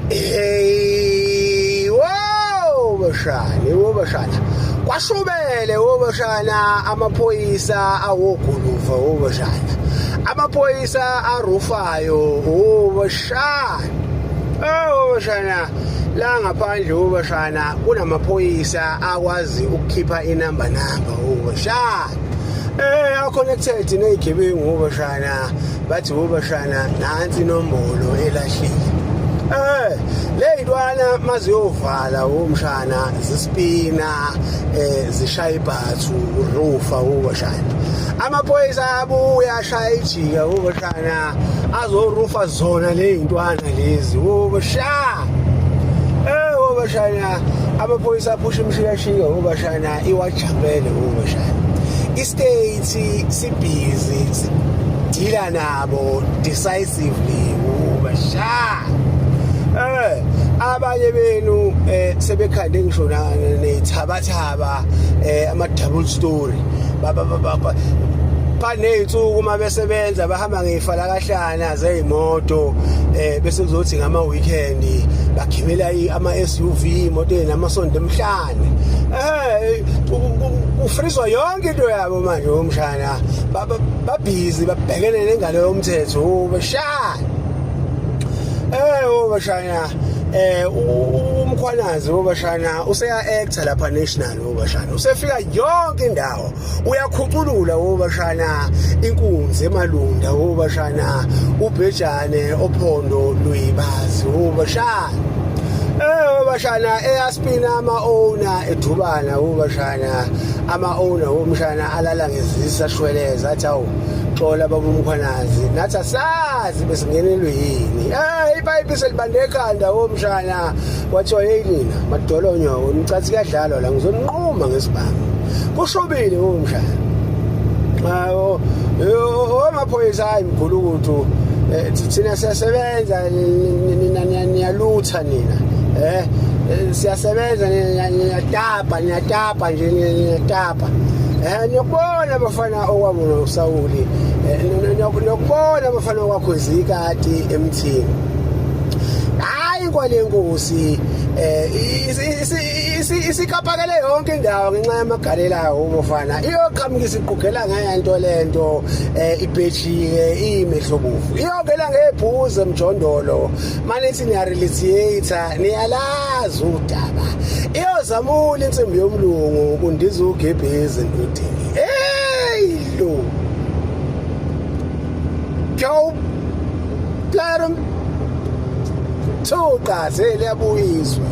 Hey, wow bashana kwashubele bashana amaphoyisa awoguluva bashana amaphoyisa arufayo bashana bashana la ngaphandle bashana kunamaphoyisa akwazi ukukhipha inamba bashana connected nezigebengu bashana bathi bashana nansi inombolo elahlile ley'ntwana maziyovala umshana zispina zishaya ibhathu rufa bashana amaphoyisa abuya ashaya ijika bashana azorufa zona ley'ntwana lezi bashana bashana amaphoyisa aphusha imshikashika bashana iwajambele bashana istate sibhizi sidila nabo decisively bashana abanye benu sebekhande ngisho nezithabathaba ama double story baney'nsuku uma besebenza bahamba ngey'falakahlana zey'moto bese kuzothi ngama weekend bagibela ama SUV imoto enamasondo emhlane ufrizwa yonke into yabo manje umshana babhizi babhekene nengalo yomthetho bashana bashana umkhwanazi bashana useya actor lapha national bashana usefika yonke indawo uyakhuculula bashana inkunzi emalunda bashana ubhejane ophondo luyibazi bashana bashana eyaspina ama-owner edubana bashana ama-owner womshana alala ngezisa shweleza athi awu xola baba umkhwanazi nathi asazi besingenelwe yini ipayipi selibande ekhanda womshana kwathiwa yeyinina madolonyo nicathi kuyadlalwa la ngizonquma ngesibhamu kushobile womshana amaphoyisa hayi mgulukudu thina siyasebenza niyalutha nina siyasebenza niyatapa nje niyatapa niyokubona abafana okwabo noSawuli niyokubona abafana okwakhwezika ati emthini hayi kwale nkosi isikapakele yonke indawo ngenxa yamagalelayo umfana iyoqhamukisa iqugela ngento lento ibhejike imehlobuvu iyongela ngebhuze emjondolo manithi niyarelitiator niyalazi udaba iyozamula insimbi yomlungu kundiza ugebhezi endodeni lo Joe Plarum Thuqa zeliyabuyiswa